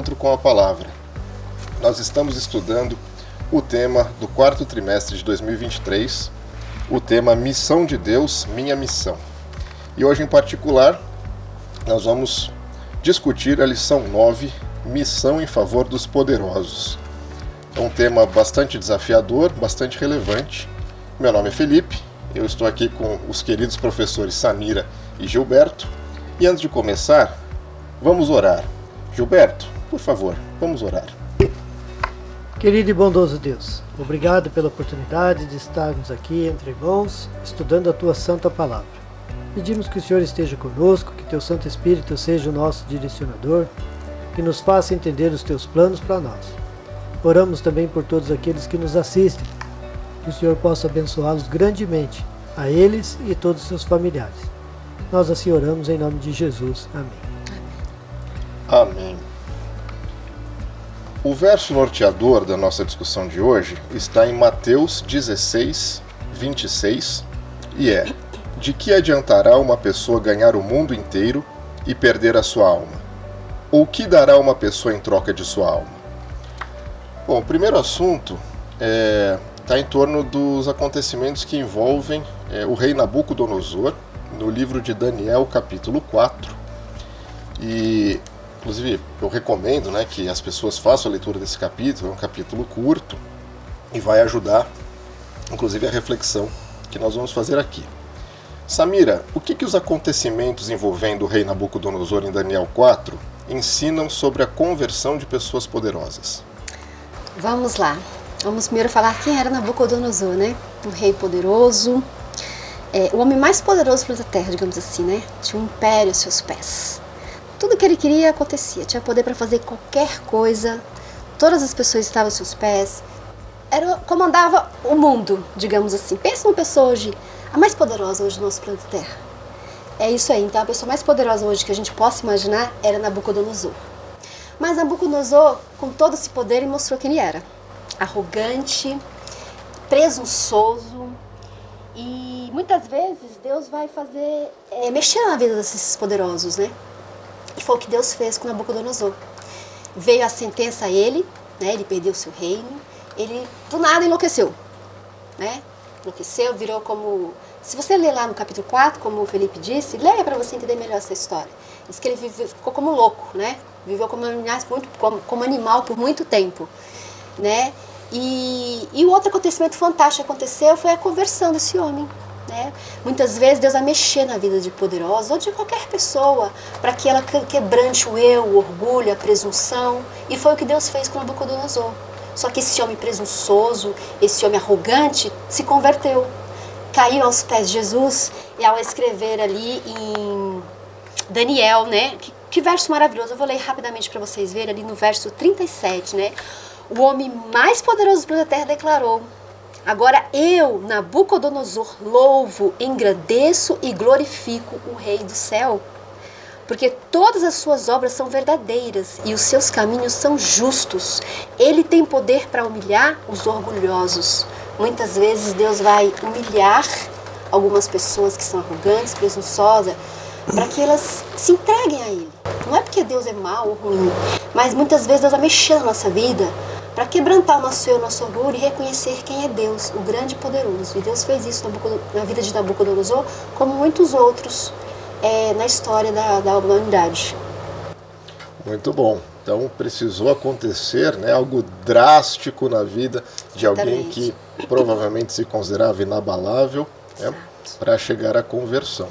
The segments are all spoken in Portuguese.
Encontro com a Palavra. Nós estamos estudando o tema do quarto trimestre de 2023, o tema Missão de Deus, Minha Missão. E hoje, em particular, nós vamos discutir a lição 9, Missão em Favor dos Poderosos. É um tema bastante desafiador, bastante relevante. Meu nome é Felipe, eu estou aqui com os queridos professores Samira e Gilberto. E antes de começar, vamos orar. Gilberto, por favor, vamos orar. Querido e bondoso Deus, obrigado pela oportunidade de estarmos aqui entre irmãos, estudando a Tua Santa Palavra. Pedimos que o Senhor esteja conosco, que Teu Santo Espírito seja o nosso direcionador, que nos faça entender os Teus planos para nós. Oramos também por todos aqueles que nos assistem, que o Senhor possa abençoá-los grandemente, a eles e todos os seus familiares. Nós assim oramos em nome de Jesus. Amém. Amém. O verso norteador da nossa discussão de hoje está em Mateus 16, 26, e é: de que adiantará uma pessoa ganhar o mundo inteiro e perder a sua alma? Ou que dará uma pessoa em troca de sua alma? Bom, o primeiro assunto está em torno dos acontecimentos que envolvem o rei Nabucodonosor, no livro de Daniel, capítulo 4. E, inclusive, eu recomendo que as pessoas façam a leitura desse capítulo. É um capítulo curto e vai ajudar, inclusive, a reflexão que nós vamos fazer aqui. Samira, o que os acontecimentos envolvendo o rei Nabucodonosor em Daniel 4 ensinam sobre a conversão de pessoas poderosas? Vamos lá. Vamos primeiro falar quem era Nabucodonosor, né? Um rei poderoso, o homem mais poderoso do planeta Terra, digamos assim, né? Tinha um império aos seus pés. Tudo que ele queria acontecia. Tinha poder para fazer qualquer coisa. Todas as pessoas estavam aos seus pés. Comandava o mundo, digamos assim. Pensa numa pessoa hoje, a mais poderosa hoje do nosso planeta Terra. É isso aí. Então, a pessoa mais poderosa hoje que a gente possa imaginar era Nabucodonosor. Mas Nabucodonosor, com todo esse poder, ele mostrou quem ele era. Arrogante, presunçoso. E muitas vezes Deus vai mexer na vida desses poderosos, né? E foi o que Deus fez com Nabucodonosor. Veio a sentença a ele, né? Ele perdeu o seu reino, ele do nada enlouqueceu, né? Enlouqueceu, virou como... Se você ler lá no capítulo 4, como o Felipe disse, leia para você entender melhor essa história. Diz que ele ficou como louco, né? Viveu como animal por muito tempo, né? E o outro acontecimento fantástico que aconteceu foi a conversão desse homem, né? Muitas vezes Deus vai mexer na vida de poderosos ou de qualquer pessoa para que ela quebrante o eu, o orgulho, a presunção. E foi o que Deus fez com Nabucodonosor. Só que esse homem presunçoso, esse homem arrogante, se converteu. Caiu aos pés de Jesus e ao escrever ali em Daniel, né? Que verso maravilhoso. Eu vou ler rapidamente para vocês verem ali no verso 37, né? O homem mais poderoso do planeta Terra declarou: agora eu, Nabucodonosor, louvo, engrandeço e glorifico o Rei do céu, porque todas as suas obras são verdadeiras e os seus caminhos são justos. Ele tem poder para humilhar os orgulhosos. Muitas vezes Deus vai humilhar algumas pessoas que são arrogantes, presunçosas, para que elas se entreguem a Ele. Não é porque Deus é mau ou ruim, mas muitas vezes Deus vai mexer na nossa vida para quebrantar o nosso eu, o nosso orgulho e reconhecer quem é Deus, o grande e poderoso. E Deus fez isso na vida de Nabucodonosor, como muitos outros na história da humanidade. Muito bom. Então precisou acontecer algo drástico na vida de alguém que provavelmente se considerava inabalável, para chegar à conversão.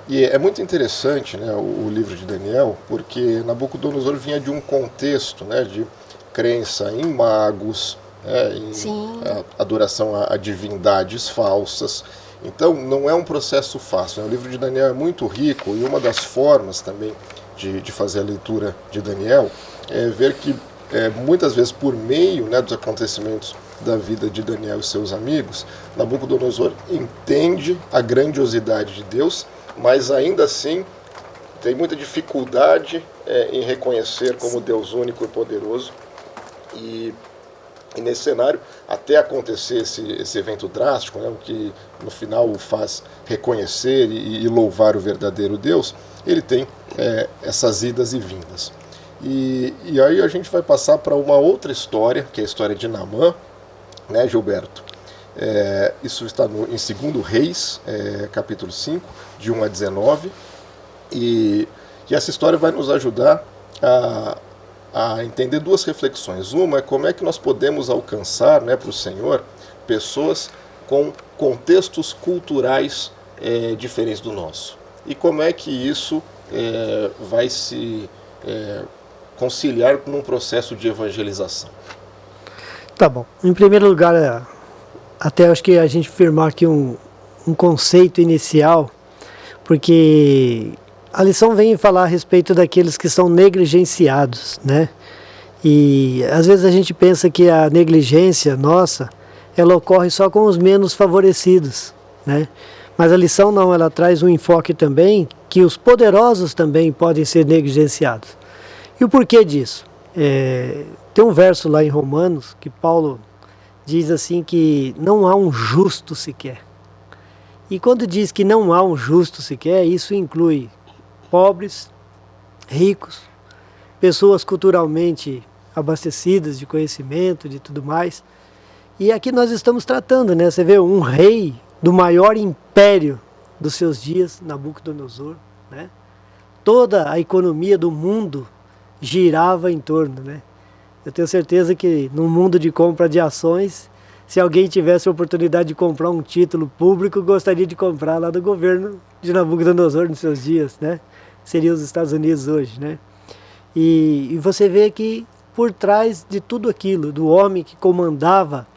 E é muito interessante, o livro de Daniel, porque Nabucodonosor vinha de um contexto, de crença em magos, em adoração a divindades falsas. Então não é um processo fácil. O livro de Daniel é muito rico, e uma das formas também de fazer a leitura de Daniel é ver que muitas vezes por meio dos acontecimentos da vida de Daniel e seus amigos, Nabucodonosor entende a grandiosidade de Deus, mas ainda assim tem muita dificuldade em reconhecer como Deus único e poderoso. E nesse cenário, até acontecer esse evento drástico, o que no final o faz reconhecer e louvar o verdadeiro Deus, ele tem essas idas e vindas. E aí a gente vai passar para uma outra história, que é a história de Naamã, né, Gilberto? Isso está em 2 Reis, capítulo 5, de 1 a 19. E essa história vai nos ajudar a entender duas reflexões. Uma é como é que nós podemos alcançar, né, para o Senhor pessoas com contextos culturais diferentes do nosso. E como é que isso vai se conciliar com um processo de evangelização. Tá bom. Em primeiro lugar, até acho que a gente firmar aqui um conceito inicial, porque a lição vem falar a respeito daqueles que são negligenciados, né? E às vezes a gente pensa que a negligência nossa, ela ocorre só com os menos favorecidos, né? Mas a lição não, ela traz um enfoque também que os poderosos também podem ser negligenciados. E o porquê disso? Tem um verso lá em Romanos que Paulo diz assim que não há um justo sequer. E quando diz que não há um justo sequer, isso inclui pobres, ricos, pessoas culturalmente abastecidas de conhecimento, de tudo mais. E aqui nós estamos tratando, né? Você vê um rei do maior império dos seus dias, Nabucodonosor, né? Toda a economia do mundo girava em torno, né? Eu tenho certeza que no mundo de compra de ações, se alguém tivesse a oportunidade de comprar um título público, gostaria de comprar lá do governo de Nabucodonosor nos seus dias, né? Seria os Estados Unidos hoje, né? E você vê que por trás de tudo aquilo, do homem que comandava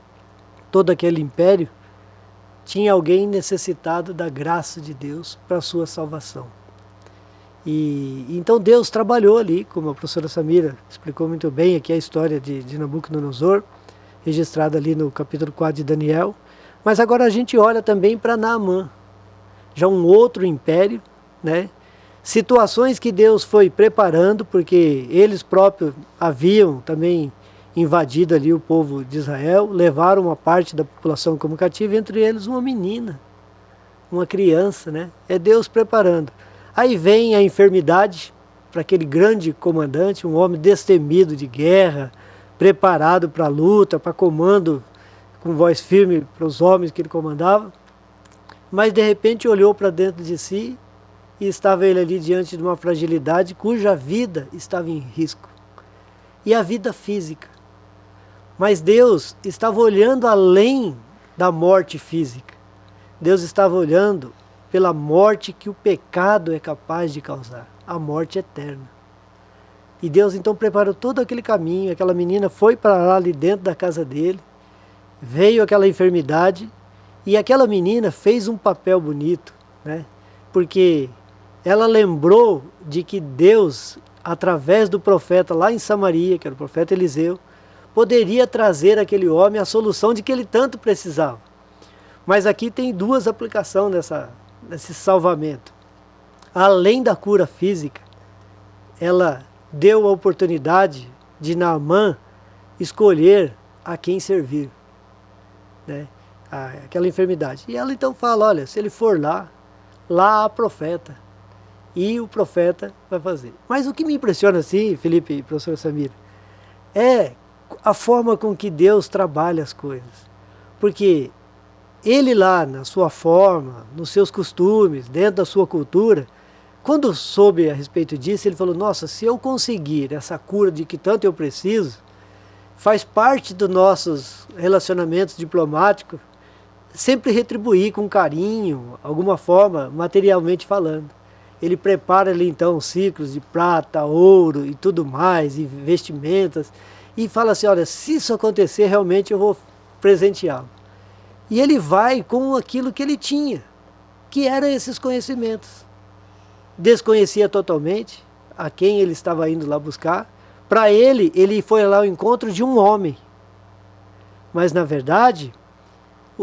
todo aquele império, tinha alguém necessitado da graça de Deus para a sua salvação. E então Deus trabalhou ali, como a professora Samira explicou muito bem, aqui a história de Nabucodonosor, registrada ali no capítulo 4 de Daniel. Mas agora a gente olha também para Naamã, já um outro império, né? Situações que Deus foi preparando, porque eles próprios haviam também invadido ali o povo de Israel, levaram uma parte da população como cativa, entre eles uma menina, uma criança, né? É Deus preparando. Aí vem a enfermidade para aquele grande comandante, um homem destemido de guerra, preparado para a luta, para comando, com voz firme para os homens que ele comandava. Mas de repente olhou para dentro de si e estava ele ali diante de uma fragilidade cuja vida estava em risco. E a vida física. Mas Deus estava olhando além da morte física. Deus estava olhando pela morte que o pecado é capaz de causar, a morte eterna. E Deus então preparou todo aquele caminho, aquela menina foi para lá ali dentro da casa dele, veio aquela enfermidade e aquela menina fez um papel bonito, né? Porque ela lembrou de que Deus, através do profeta lá em Samaria, que era o profeta Eliseu, poderia trazer àquele homem a solução de que ele tanto precisava. Mas aqui tem duas aplicações desse salvamento. Além da cura física, ela deu a oportunidade de Naamã escolher a quem servir, né? Aquela enfermidade. E ela então fala, olha, se ele for lá há profeta. E o profeta vai fazer. Mas o que me impressiona assim, Felipe e professor Samira, é a forma com que Deus trabalha as coisas. Porque ele lá, na sua forma, nos seus costumes, dentro da sua cultura, quando soube a respeito disso, ele falou, nossa, se eu conseguir essa cura de que tanto eu preciso, faz parte dos nossos relacionamentos diplomáticos, sempre retribuir com carinho, alguma forma, materialmente falando. Ele prepara ali então ciclos de prata, ouro e tudo mais, e vestimentas, e fala assim, olha, se isso acontecer, realmente eu vou presenteá-lo. E ele vai com aquilo que ele tinha, que eram esses conhecimentos. Desconhecia totalmente a quem ele estava indo lá buscar. Para ele foi lá ao encontro de um homem. Mas na verdade,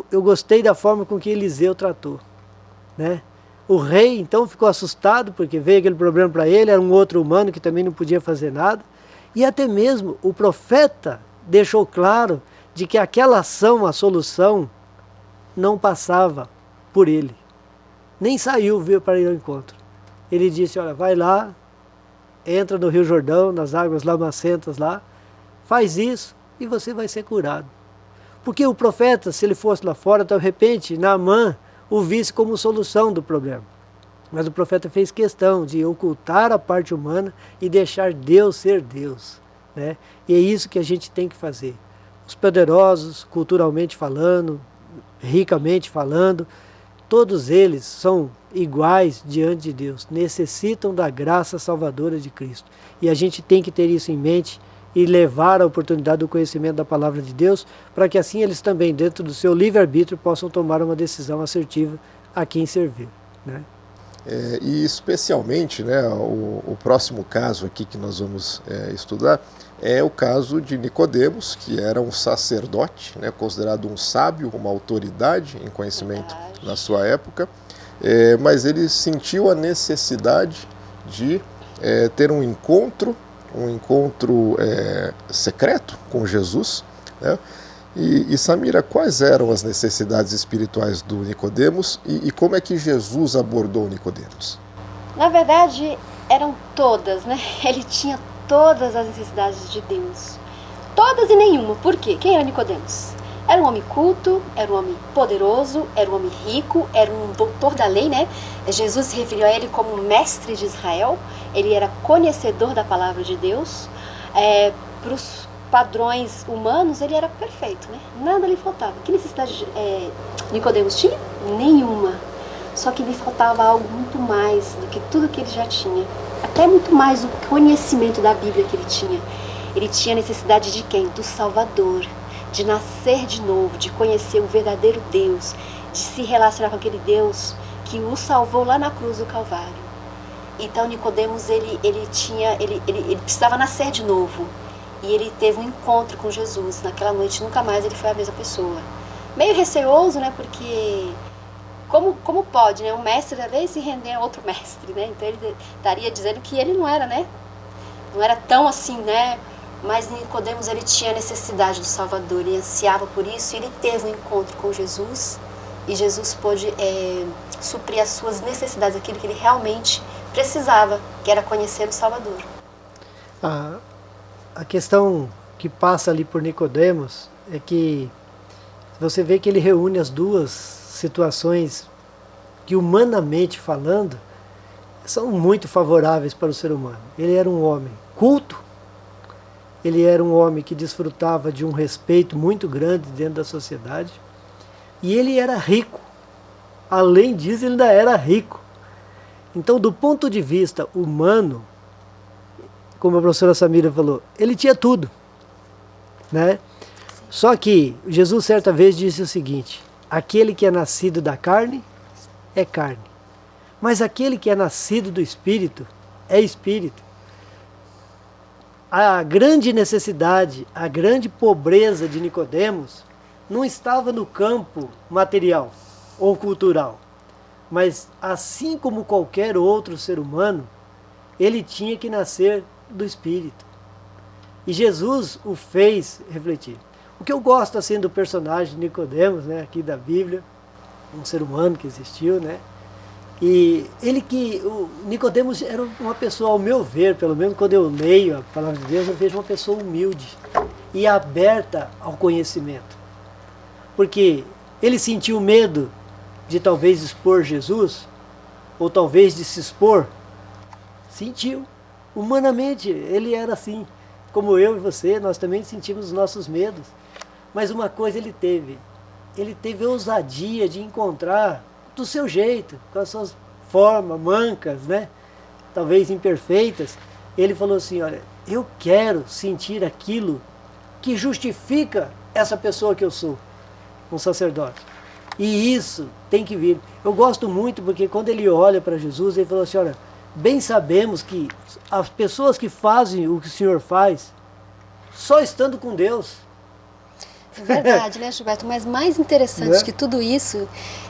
eu gostei da forma com que Eliseu tratou, né? O rei então ficou assustado porque veio aquele problema para ele, era um outro humano que também não podia fazer nada. E até mesmo o profeta deixou claro de que aquela ação, a solução, não passava por ele. Nem saiu, veio para ir ao encontro. Ele disse, olha, vai lá entra no Rio Jordão, nas águas lamacentas lá, faz isso e você vai ser curado. Porque o profeta, se ele fosse lá fora, de repente, Naamã o visse como solução do problema. Mas o profeta fez questão de ocultar a parte humana e deixar Deus ser Deus, né? E é isso que a gente tem que fazer. Os poderosos, culturalmente falando, ricamente falando, todos eles são iguais diante de Deus, necessitam da graça salvadora de Cristo. E a gente tem que ter isso em mente e levar a oportunidade do conhecimento da palavra de Deus, para que assim eles também, dentro do seu livre-arbítrio, possam tomar uma decisão assertiva a quem servir, né? E especialmente, né, o próximo caso aqui que nós vamos estudar é o caso de Nicodemos, que era um sacerdote, né, considerado um sábio, uma autoridade em conhecimento na sua época, mas ele sentiu a necessidade de ter um encontro secreto com Jesus, né? E Samira, quais eram as necessidades espirituais do Nicodemos e como é que Jesus abordou Nicodemos? Na verdade, eram todas, né? Ele tinha todas as necessidades de Deus. Todas e nenhuma. Por quê? Quem era Nicodemos? Era um homem culto, era um homem poderoso, era um homem rico, era um doutor da lei, né? Jesus se referiu a ele como mestre de Israel. Ele era conhecedor da palavra de Deus. Para os padrões humanos, ele era perfeito, né? Nada lhe faltava. Que necessidade Nicodemos tinha? Nenhuma. Só que lhe faltava algo muito mais do que tudo que ele já tinha. Até muito mais do conhecimento da Bíblia que ele tinha. Ele tinha necessidade de quem? Do Salvador. De nascer de novo, de conhecer o verdadeiro Deus, de se relacionar com aquele Deus que o salvou lá na cruz do Calvário. Então Nicodemos ele precisava nascer de novo. E ele teve um encontro com Jesus. Naquela noite nunca mais ele foi a mesma pessoa. Meio receoso, né? Porque como pode, né? Um mestre da lei se render a outro mestre, né? Então ele estaria dizendo que ele não era, né? Não era tão assim, né? Mas Nicodemos, ele tinha necessidade do Salvador, ele ansiava por isso, e ele teve um encontro com Jesus, e Jesus pôde suprir as suas necessidades, aquilo que ele realmente precisava, que era conhecer o Salvador. A questão que passa ali por Nicodemos é que você vê que ele reúne as duas situações que, humanamente falando, são muito favoráveis para o ser humano. Ele era um homem culto, ele era um homem que desfrutava de um respeito muito grande dentro da sociedade, e ele era rico. Além disso, ele ainda era rico. Então, do ponto de vista humano, como a professora Samira falou, ele tinha tudo, né? Só que Jesus certa vez disse o seguinte: aquele que é nascido da carne é carne, mas aquele que é nascido do Espírito é Espírito. A grande necessidade, a grande pobreza de Nicodemos não estava no campo material ou cultural, mas assim como qualquer outro ser humano, ele tinha que nascer do Espírito. E Jesus o fez refletir. O que eu gosto assim do personagem de Nicodemos, né, aqui da Bíblia, um ser humano que existiu, né? E o Nicodemos era uma pessoa, ao meu ver, pelo menos quando eu leio a palavra de Deus, eu vejo uma pessoa humilde e aberta ao conhecimento. Porque ele sentiu medo de talvez expor Jesus, ou talvez de se expor. Sentiu. Humanamente, ele era assim. Como eu e você, nós também sentimos os nossos medos. Mas uma coisa ele teve a ousadia de encontrar do seu jeito, com as suas formas mancas, né? Talvez imperfeitas. Ele falou assim: olha, eu quero sentir aquilo que justifica essa pessoa que eu sou, um sacerdote. E isso tem que vir. Eu gosto muito porque quando ele olha para Jesus, ele falou assim: olha, bem sabemos que as pessoas que fazem o que o Senhor faz, só estando com Deus. É verdade, né, Gilberto? Mas mais interessante que tudo isso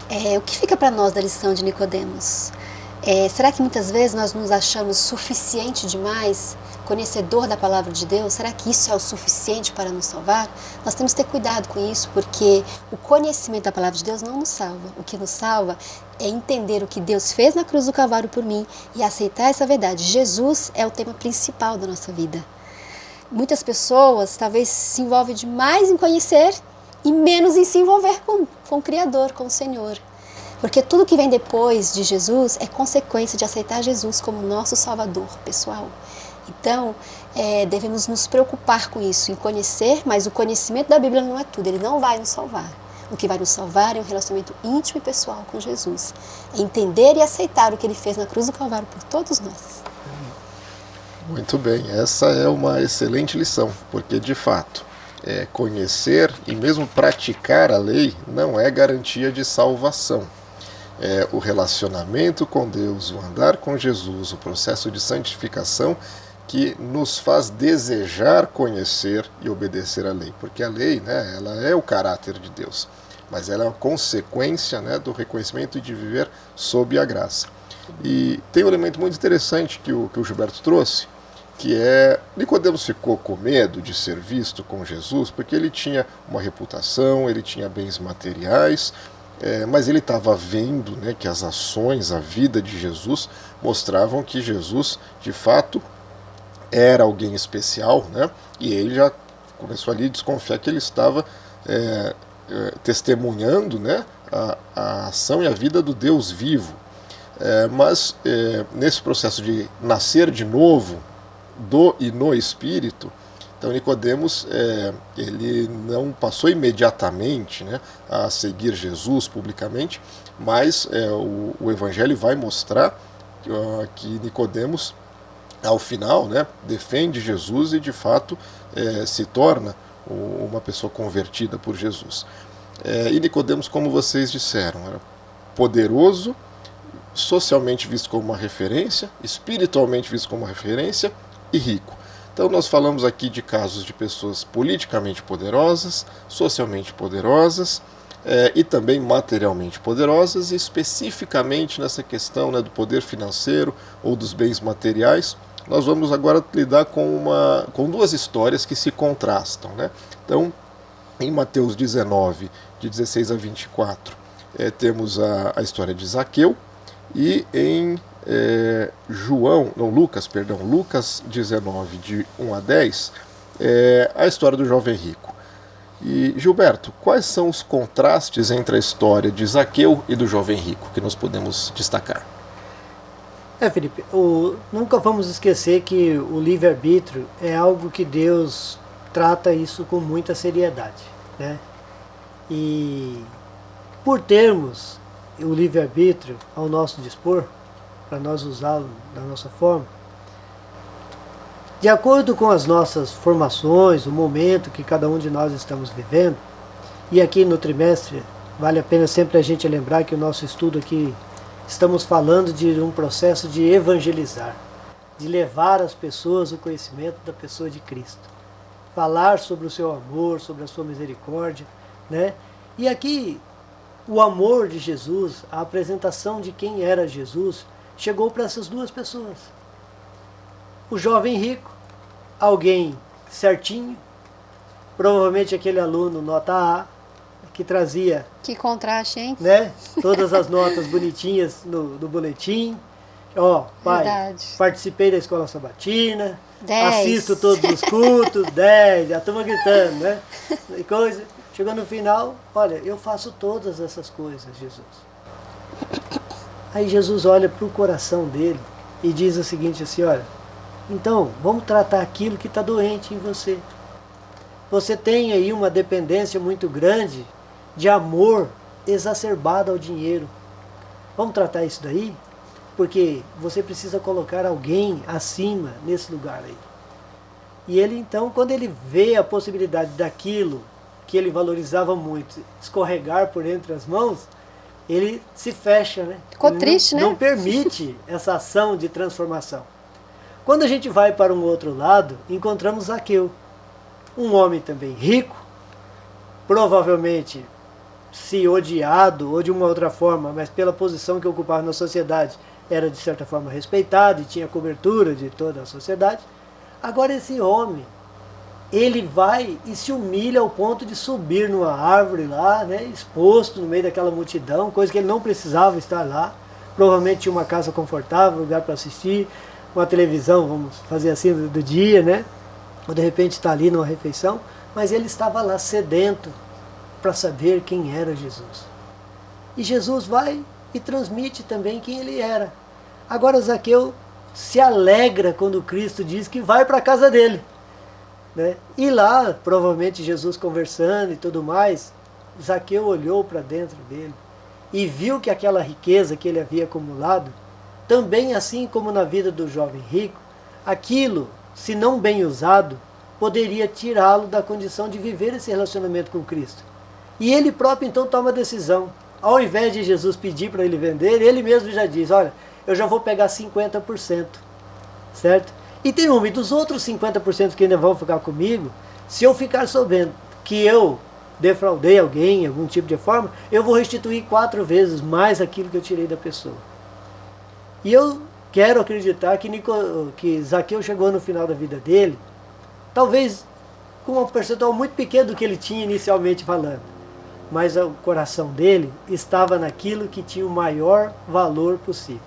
é o que fica para nós da lição de Nicodemos. Será que muitas vezes nós nos achamos suficiente demais, conhecedor da palavra de Deus? Será que isso é o suficiente para nos salvar? Nós temos que ter cuidado com isso, porque o conhecimento da palavra de Deus não nos salva. O que nos salva é entender o que Deus fez na cruz do Calvário por mim e aceitar essa verdade. Jesus é o tema principal da nossa vida. Muitas pessoas talvez se envolvem demais em conhecer e menos em se envolver com o Criador, com o Senhor. Porque tudo que vem depois de Jesus é consequência de aceitar Jesus como nosso Salvador pessoal. Então, devemos nos preocupar com isso, em conhecer, mas o conhecimento da Bíblia não é tudo, ele não vai nos salvar. O que vai nos salvar é um relacionamento íntimo e pessoal com Jesus. É entender e aceitar o que ele fez na cruz do Calvário por todos nós. Muito bem, essa é uma excelente lição, porque de fato, conhecer e mesmo praticar a lei não é garantia de salvação. O relacionamento com Deus, o andar com Jesus, o processo de santificação que nos faz desejar conhecer e obedecer à lei. Porque a lei, né, ela é o caráter de Deus, mas ela é uma consequência, né, do reconhecimento de viver sob a graça. E tem um elemento muito interessante que o Gilberto trouxe, que Nicodemos ficou com medo de ser visto com Jesus, porque ele tinha uma reputação, ele tinha bens materiais, mas ele estava vendo, né, que as ações, a vida de Jesus mostravam que Jesus, de fato, era alguém especial, né, e ele já começou ali a desconfiar que ele estava testemunhando, né, a ação e a vida do Deus vivo. Mas nesse processo de nascer de novo, do e no Espírito, então Nicodemos ele não passou imediatamente, né, a seguir Jesus publicamente, mas o Evangelho vai mostrar que Nicodemos, ao final, né, defende Jesus e de fato se torna uma pessoa convertida por Jesus. E Nicodemos, como vocês disseram, era poderoso, socialmente visto como uma referência, espiritualmente visto como uma referência e rico. Então nós falamos aqui de casos de pessoas politicamente poderosas, socialmente poderosas e também materialmente poderosas, e especificamente nessa questão, né, do poder financeiro ou dos bens materiais. Nós vamos agora lidar com duas histórias que se contrastam, né? Então, em Mateus 19, de 16 a 24, temos a história de Zaqueu, e em Lucas 19, de 1 a 10, a história do jovem rico. E, Gilberto, quais são os contrastes entre a história de Zaqueu e do jovem rico que nós podemos destacar? Felipe, nunca vamos esquecer que o livre-arbítrio é algo que Deus trata isso com muita seriedade, né? E por termos o livre-arbítrio ao nosso dispor, para nós usá-lo da nossa forma, de acordo com as nossas formações, o momento que cada um de nós estamos vivendo, e aqui no trimestre vale a pena sempre a gente lembrar que o nosso estudo aqui, estamos falando de um processo de evangelizar, de levar às pessoas o conhecimento da pessoa de Cristo, falar sobre o seu amor, sobre a sua misericórdia, né? E aqui o amor de Jesus, a apresentação de quem era Jesus, chegou para essas duas pessoas. O jovem rico, alguém certinho, provavelmente aquele aluno nota A, que trazia... Que contraste, hein? Né, todas as notas bonitinhas no boletim. Ó, pai, verdade, participei da escola sabatina, 10. Assisto todos os cultos, 10, a turma gritando, né? E coisa. Chegou no final, olha, eu faço todas essas coisas, Jesus. Aí Jesus olha para o coração dele e diz o seguinte assim, olha, então, vamos tratar aquilo que está doente em você. Você tem aí uma dependência muito grande de amor exacerbado ao dinheiro. Vamos tratar isso daí? Porque você precisa colocar alguém acima nesse lugar aí. E ele então, quando ele vê a possibilidade daquilo que ele valorizava muito escorregar por entre as mãos, ele se fecha, né? Ficou ele triste, né? Não permite essa ação de transformação. Quando a gente vai para um outro lado, encontramos Zaqueu, um homem também rico, provavelmente se odiado ou de uma outra forma, mas pela posição que ocupava na sociedade, era de certa forma respeitado e tinha cobertura de toda a sociedade. Agora esse homem, ele vai e se humilha ao ponto de subir numa árvore lá, né, exposto no meio daquela multidão, coisa que ele não precisava estar lá. Provavelmente tinha uma casa confortável, lugar para assistir, uma televisão, vamos fazer assim, do dia, né? Ou de repente está ali numa refeição, mas ele estava lá sedento para saber quem era Jesus. E Jesus vai e transmite também quem ele era. Agora Zaqueu se alegra quando Cristo diz que vai para a casa dele, né? E lá, provavelmente Jesus conversando e tudo mais, Zaqueu olhou para dentro dele e viu que aquela riqueza que ele havia acumulado, também assim como na vida do jovem rico, aquilo, se não bem usado, poderia tirá-lo da condição de viver esse relacionamento com Cristo. E ele próprio então toma a decisão. Ao invés de Jesus pedir para ele vender, ele mesmo já diz, olha, eu já vou pegar 50%, certo? E tem e dos outros 50% que ainda vão ficar comigo, se eu ficar sabendo que eu defraudei alguém, algum tipo de forma, eu vou restituir 4 vezes mais aquilo que eu tirei da pessoa. E eu quero acreditar que Zaqueu chegou no final da vida dele, talvez com um percentual muito pequeno do que ele tinha inicialmente falando, mas o coração dele estava naquilo que tinha o maior valor possível.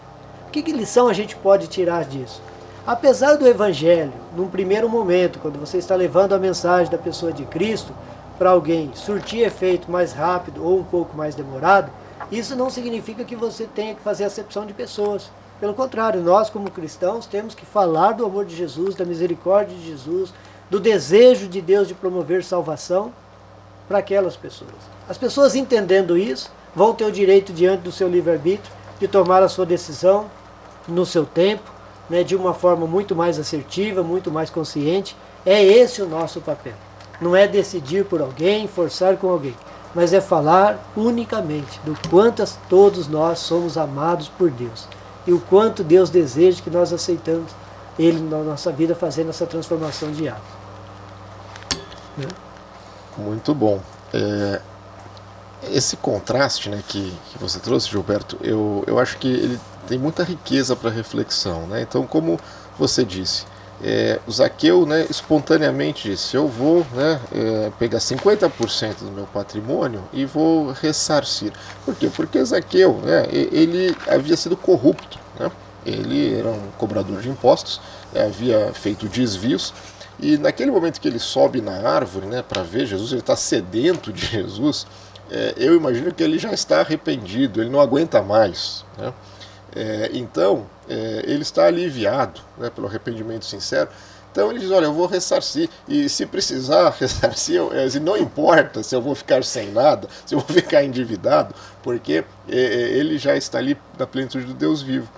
Que lição a gente pode tirar disso? Apesar do Evangelho, num primeiro momento, quando você está levando a mensagem da pessoa de Cristo para alguém surtir efeito mais rápido ou um pouco mais demorado, isso não significa que você tenha que fazer acepção de pessoas. Pelo contrário, nós como cristãos temos que falar do amor de Jesus, da misericórdia de Jesus, do desejo de Deus de promover salvação para aquelas pessoas. As pessoas entendendo isso, vão ter o direito diante do seu livre-arbítrio de tomar a sua decisão no seu tempo, né, de uma forma muito mais assertiva, muito mais consciente. É esse o nosso papel. Não é decidir por alguém, forçar com alguém, mas é falar unicamente do quanto todos nós somos amados por Deus e o quanto Deus deseja que nós aceitamos Ele na nossa vida, fazendo essa transformação diária. Né? Muito bom. Esse contraste, né, que você trouxe, Gilberto, eu acho que ele tem muita riqueza para reflexão, né? Então, como você disse, o Zaqueu, né, espontaneamente disse, eu vou, né, pegar 50% do meu patrimônio e vou ressarcir. Por quê? Porque Zaqueu, né, ele havia sido corrupto, né? Ele era um cobrador de impostos, havia feito desvios, e naquele momento que ele sobe na árvore, né, para ver Jesus, ele está sedento de Jesus, eu imagino que ele já está arrependido, ele não aguenta mais, né? Então, ele está aliviado, né, pelo arrependimento sincero. Então ele diz, olha, eu vou ressarcir, e se precisar ressarcir, não importa se eu vou ficar sem nada, se eu vou ficar endividado, porque ele já está ali na plenitude do Deus vivo.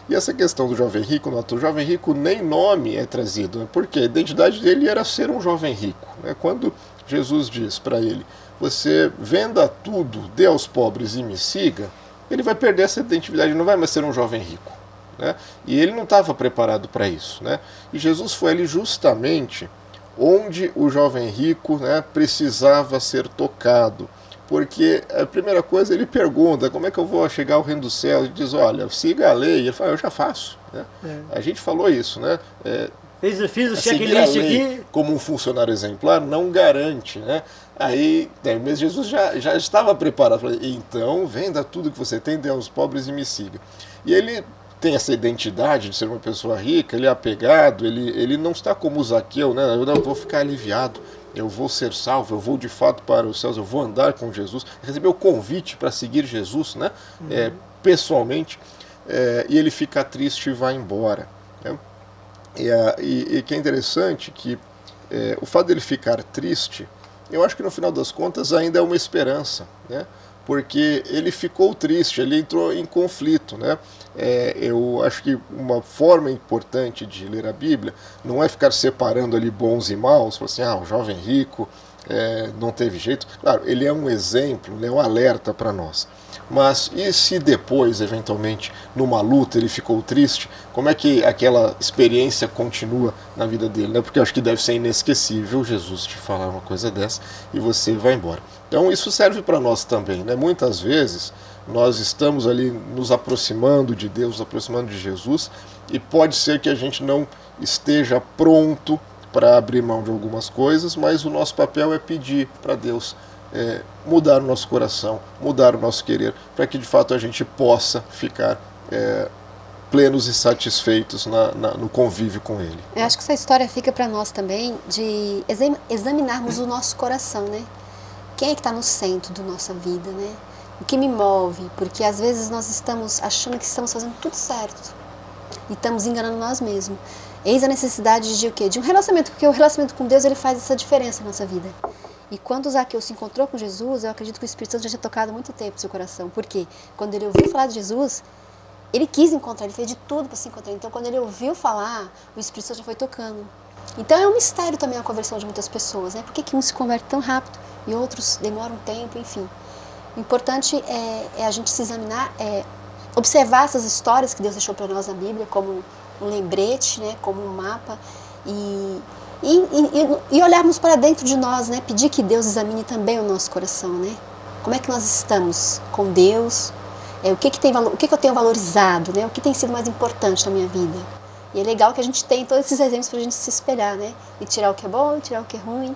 E essa questão do jovem rico, o jovem rico nem nome é trazido, né, porque a identidade dele era ser um jovem rico, né? Quando Jesus diz para ele, você venda tudo, dê aos pobres e me siga, ele vai perder essa identidade, não vai mais ser um jovem rico, né? E ele não estava preparado para isso, né? E Jesus foi ali justamente onde o jovem rico, né, precisava ser tocado, porque a primeira coisa ele pergunta, como é que eu vou chegar ao reino dos céus? Ele diz, olha, siga a lei. Ele fala, eu já faço, né? A gente falou isso, né? Fiz o checklist aqui. Como um funcionário exemplar não garante, né? Aí, mas Jesus já estava preparado. Falou, então, venda tudo que você tem, dê aos pobres e me siga. E ele tem essa identidade de ser uma pessoa rica, ele é apegado, ele não está como o Zaqueu, né? Eu não vou ficar aliviado, eu vou ser salvo, eu vou de fato para os céus, eu vou andar com Jesus. Recebeu o convite para seguir Jesus, né? Pessoalmente, e ele fica triste e vai embora, né? E que é interessante que o fato dele ficar triste, eu acho que no final das contas ainda é uma esperança, né? Porque ele ficou triste, ele entrou em conflito, né? Eu acho que uma forma importante de ler a Bíblia não é ficar separando ali bons e maus, falar assim, o jovem rico não teve jeito. Claro, ele é um exemplo, né, um alerta para nós. Mas e se depois, eventualmente, numa luta ele ficou triste, como é que aquela experiência continua na vida dele, né? Porque eu acho que deve ser inesquecível Jesus te falar uma coisa dessa e você vai embora. Então isso serve para nós também, né? Muitas vezes nós estamos ali nos aproximando de Deus, nos aproximando de Jesus, e pode ser que a gente não esteja pronto para abrir mão de algumas coisas, mas o nosso papel é pedir para Deus mudar o nosso coração, mudar o nosso querer, para que de fato a gente possa ficar plenos e satisfeitos no convívio com Ele. Eu acho que essa história fica para nós também de examinarmos o nosso coração, né? Quem é que está no centro da nossa vida, né? O que me move? Porque às vezes nós estamos achando que estamos fazendo tudo certo e estamos enganando nós mesmos. Eis a necessidade de o quê? De um relacionamento, porque o relacionamento com Deus ele faz essa diferença na nossa vida. E quando o Zaqueu se encontrou com Jesus, eu acredito que o Espírito Santo já tinha tocado há muito tempo no seu coração. Por quê? Quando ele ouviu falar de Jesus, ele quis encontrar, ele fez de tudo para se encontrar. Então, quando ele ouviu falar, o Espírito Santo já foi tocando. Então, é um mistério também a conversão de muitas pessoas, né? Por que uns se convertem tão rápido e outros demoram um tempo, enfim. O importante é a gente se examinar, observar essas histórias que Deus deixou para nós na Bíblia, como um lembrete, né? Como um mapa, e olharmos para dentro de nós, né? Pedir que Deus examine também o nosso coração, né? Como é que nós estamos com Deus? O que eu tenho valorizado, né? O que tem sido mais importante na minha vida? E é legal que a gente tem todos esses exemplos para a gente se espelhar, né? E tirar o que é bom, e tirar o que é ruim.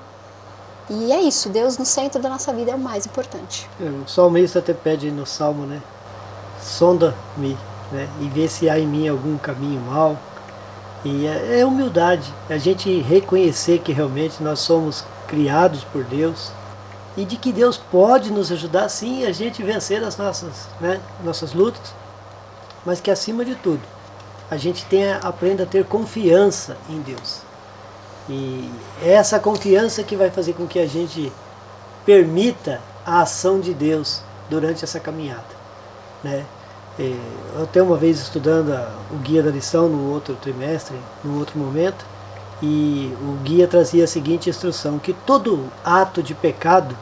E é isso, Deus no centro da nossa vida é o mais importante. O salmista até pede no Salmo, né? Sonda-me, né? E vê se há em mim algum caminho mau. E é humildade, a gente reconhecer que realmente nós somos criados por Deus e de que Deus pode nos ajudar sim a gente vencer as nossas lutas, mas que acima de tudo a gente aprenda a ter confiança em Deus. E é essa confiança que vai fazer com que a gente permita a ação de Deus durante essa caminhada, né? Eu até uma vez estudando o guia da lição no outro trimestre, num outro momento, e o guia trazia a seguinte instrução, que todo ato de pecado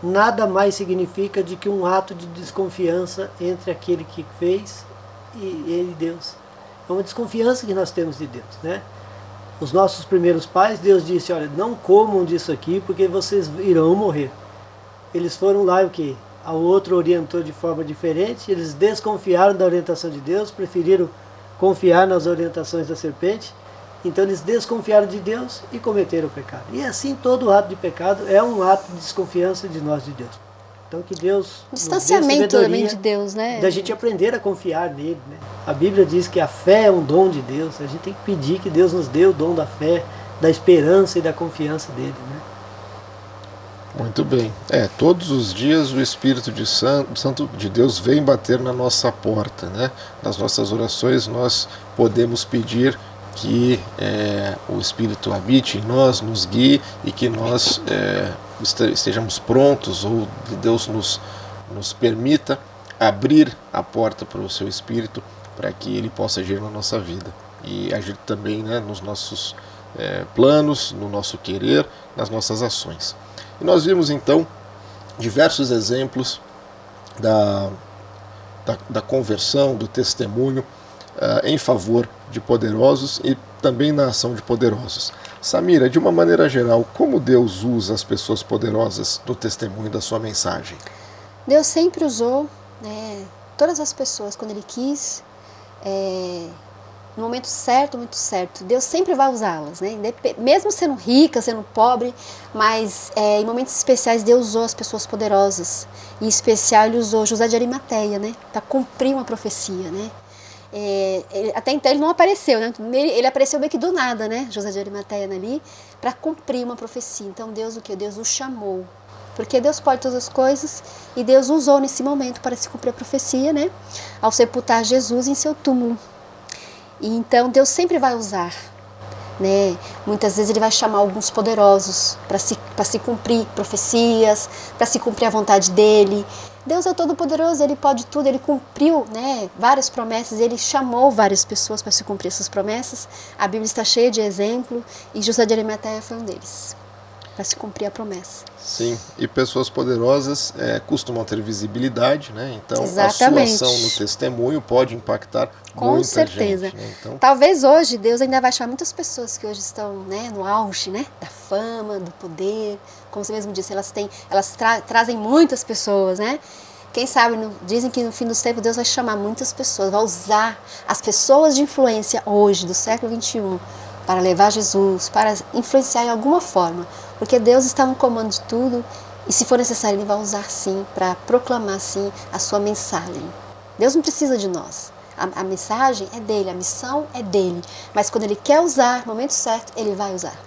nada mais significa do que um ato de desconfiança entre aquele que fez e ele e Deus. É uma desconfiança que nós temos de Deus, né? Os nossos primeiros pais, Deus disse, olha, não comam disso aqui porque vocês irão morrer. Eles foram lá e o quê? A outro orientou de forma diferente, eles desconfiaram da orientação de Deus, preferiram confiar nas orientações da serpente, então eles desconfiaram de Deus e cometeram o pecado. E assim todo ato de pecado é um ato de desconfiança de nós de Deus. Então que Deus distanciamento também de Deus, né? Da gente aprender a confiar nele, né? A Bíblia diz que a fé é um dom de Deus, a gente tem que pedir que Deus nos dê o dom da fé, da esperança e da confiança dele, né? Muito bem. Todos os dias o Espírito Santo de Deus vem bater na nossa porta, né? Nas nossas orações nós podemos pedir que o Espírito habite em nós, nos guie e que nós estejamos prontos, ou Deus nos permita abrir a porta para o seu Espírito para que ele possa agir na nossa vida e agir também, né, nos nossos planos, no nosso querer, nas nossas ações. E nós vimos então diversos exemplos da conversão, do testemunho em favor de poderosos e também na ação de poderosos. Samira, de uma maneira geral, como Deus usa as pessoas poderosas no testemunho da sua mensagem? Deus sempre usou, né, todas as pessoas quando Ele quis, no momento certo, muito certo. Deus sempre vai usá-las, né? Mesmo sendo rica, sendo pobre, mas em momentos especiais Deus usou as pessoas poderosas. Em especial Ele usou José de Arimateia, né? Para cumprir uma profecia, né? Até então ele não apareceu, né? Ele apareceu meio que do nada, né? José de Arimateia ali, para cumprir uma profecia. Então Deus o quê? Deus o chamou. Porque Deus pode todas as coisas e Deus usou nesse momento para se cumprir a profecia, né? Ao sepultar Jesus em seu túmulo. E então Deus sempre vai usar, né? Muitas vezes Ele vai chamar alguns poderosos para se cumprir profecias, para se cumprir a vontade dEle. Deus é todo poderoso, Ele pode tudo, Ele cumpriu, né, várias promessas, Ele chamou várias pessoas para se cumprir essas promessas. A Bíblia está cheia de exemplos e José de Arimateia foi um deles, para se cumprir a promessa. Sim, e pessoas poderosas costumam ter visibilidade, né? Então exatamente. A sua ação no testemunho pode impactar com muita certeza. gente, né? Então, talvez hoje Deus ainda vai chamar muitas pessoas que hoje estão, né, no auge, né, da fama, do poder, como você mesmo disse, elas trazem muitas pessoas, né? Quem sabe, dizem que no fim dos tempos Deus vai chamar muitas pessoas, vai usar as pessoas de influência hoje, do século XXI, para levar Jesus, para influenciar em alguma forma. Porque Deus está no comando de tudo e, se for necessário, Ele vai usar sim, para proclamar sim a sua mensagem. Deus não precisa de nós. A mensagem é dele, a missão é dele. Mas quando Ele quer usar, no momento certo, Ele vai usar.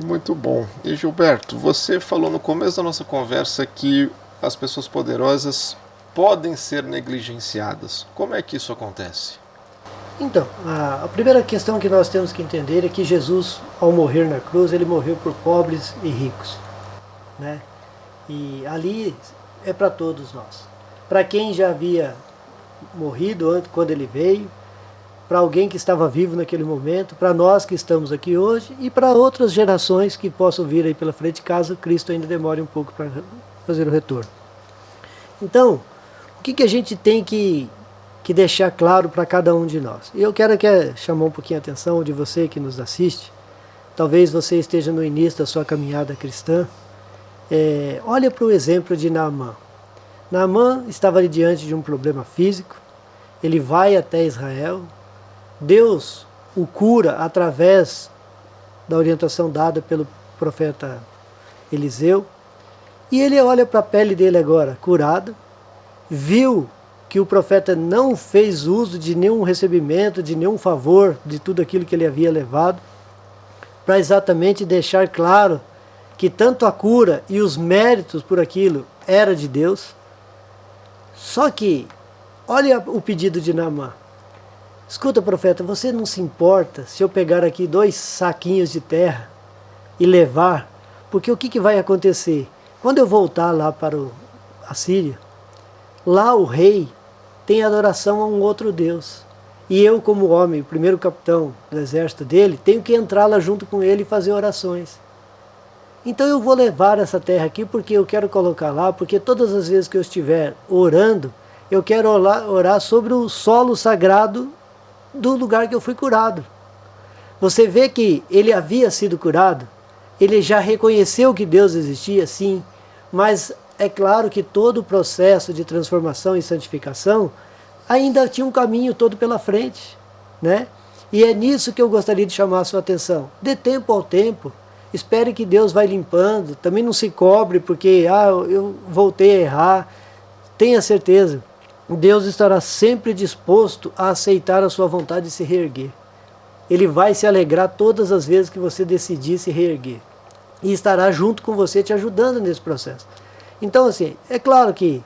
Muito bom. E Gilberto, você falou no começo da nossa conversa que as pessoas poderosas podem ser negligenciadas. Como é que isso acontece? Então, a primeira questão que nós temos que entender é que Jesus, ao morrer na cruz, Ele morreu por pobres e ricos, né? E ali é para todos nós. Para quem já havia morrido antes, quando Ele veio, para alguém que estava vivo naquele momento, para nós que estamos aqui hoje e para outras gerações que possam vir aí pela frente, caso Cristo ainda demore um pouco para fazer o retorno. Então, o que a gente tem que deixar claro para cada um de nós? E eu quero chamar um pouquinho a atenção de você que nos assiste. Talvez você esteja no início da sua caminhada cristã. Olha para o exemplo de Naamã. Naamã estava ali diante de um problema físico. Ele vai até Israel. Deus o cura através da orientação dada pelo profeta Eliseu. E ele olha para a pele dele agora, curado, viu que o profeta não fez uso de nenhum recebimento, de nenhum favor, de tudo aquilo que ele havia levado, para exatamente deixar claro que tanto a cura e os méritos por aquilo era de Deus. Só que, olha o pedido de Naamã. Escuta, profeta, você não se importa se eu pegar aqui 2 saquinhos de terra e levar? Porque o que vai acontecer? Quando eu voltar lá para a Síria, lá o rei tem adoração a um outro Deus. E eu, como homem, o primeiro capitão do exército dele, tenho que entrar lá junto com ele e fazer orações. Então eu vou levar essa terra aqui porque eu quero colocar lá, porque todas as vezes que eu estiver orando, eu quero orar sobre o solo sagrado do lugar que eu fui curado. Você vê que ele havia sido curado, ele já reconheceu que Deus existia, sim, mas é claro que todo o processo de transformação e santificação ainda tinha um caminho todo pela frente, né? E é nisso que eu gostaria de chamar a sua atenção. Dê tempo ao tempo, espere que Deus vai limpando, também não se cobre porque eu voltei a errar. Tenha certeza, Deus estará sempre disposto a aceitar a sua vontade de se reerguer. Ele vai se alegrar todas as vezes que você decidir se reerguer. E estará junto com você te ajudando nesse processo. Então, assim, é claro que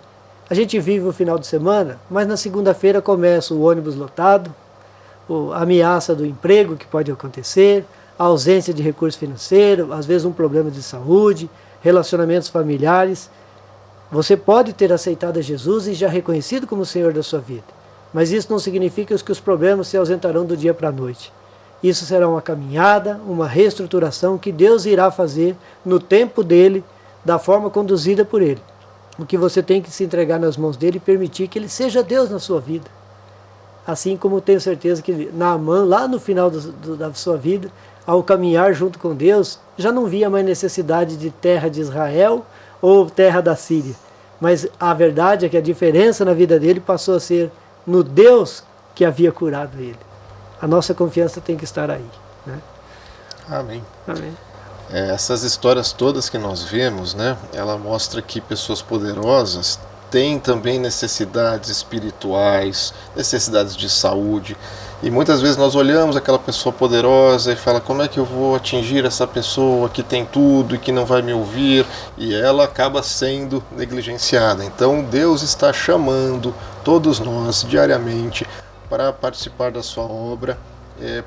a gente vive o final de semana, mas na segunda-feira começa o ônibus lotado, a ameaça do emprego que pode acontecer, a ausência de recurso financeiro, às vezes um problema de saúde, relacionamentos familiares. Você pode ter aceitado a Jesus e já reconhecido como o Senhor da sua vida, mas isso não significa que os problemas se ausentarão do dia para a noite. Isso será uma caminhada, uma reestruturação que Deus irá fazer no tempo dele, da forma conduzida por ele. O que você tem que se entregar nas mãos dele e permitir que ele seja Deus na sua vida. Assim como tenho certeza que Naamã, lá no final da sua vida, ao caminhar junto com Deus, já não via mais necessidade de terra de Israel ou terra da Síria. Mas a verdade é que a diferença na vida dele passou a ser no Deus que havia curado ele. A nossa confiança tem que estar aí, né? Amém. Amém. Essas histórias todas que nós vemos, né, ela mostra que pessoas poderosas têm também necessidades espirituais, necessidades de saúde. E muitas vezes nós olhamos aquela pessoa poderosa e fala, como é que eu vou atingir essa pessoa que tem tudo e que não vai me ouvir? E ela acaba sendo negligenciada. Então Deus está chamando todos nós diariamente para participar da sua obra,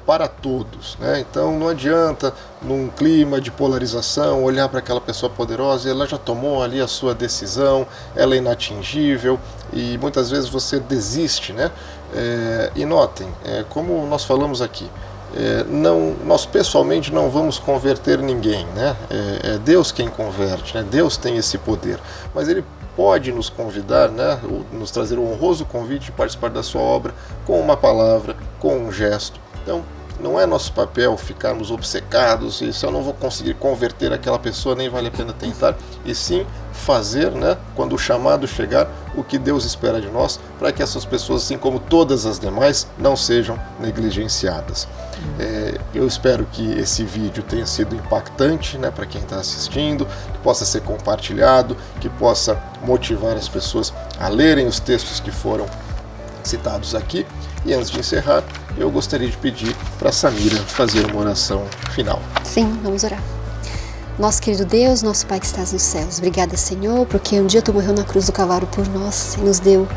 para todos, né? Então não adianta, num clima de polarização, olhar para aquela pessoa poderosa e ela já tomou ali a sua decisão, ela é inatingível e muitas vezes você desiste, né? E notem, como nós falamos aqui, nós pessoalmente não vamos converter ninguém, né? É Deus quem converte, né? Deus tem esse poder, mas Ele pode nos convidar, né? Nos trazer um honroso convite de participar da sua obra com uma palavra, com um gesto. Então, não é nosso papel ficarmos obcecados, e se eu não vou conseguir converter aquela pessoa, nem vale a pena tentar, e sim fazer, né, quando o chamado chegar, o que Deus espera de nós, para que essas pessoas, assim como todas as demais, não sejam negligenciadas. Eu espero que esse vídeo tenha sido impactante, né, para quem está assistindo, que possa ser compartilhado, que possa motivar as pessoas a lerem os textos que foram citados aqui. E antes de encerrar, eu gostaria de pedir para a Samira fazer uma oração final. Sim, vamos orar. Nosso querido Deus, nosso Pai que estás nos céus, obrigada, Senhor, porque um dia Tu morreu na cruz do Calvário por nós e nos deu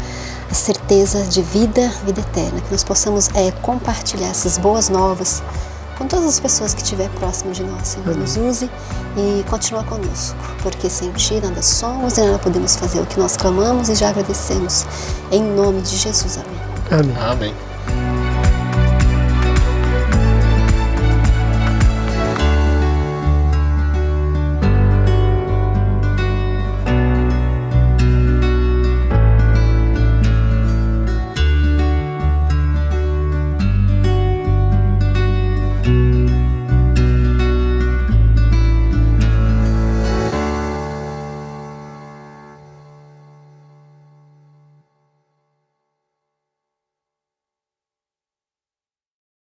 a certeza de vida eterna, que nós possamos compartilhar essas boas novas com todas as pessoas que estiver próximo de nós. Senhor, nos use e continua conosco, porque sem Ti nada somos e nada podemos fazer. O que nós clamamos e já agradecemos. Em nome de Jesus, amém. Amém. Amém.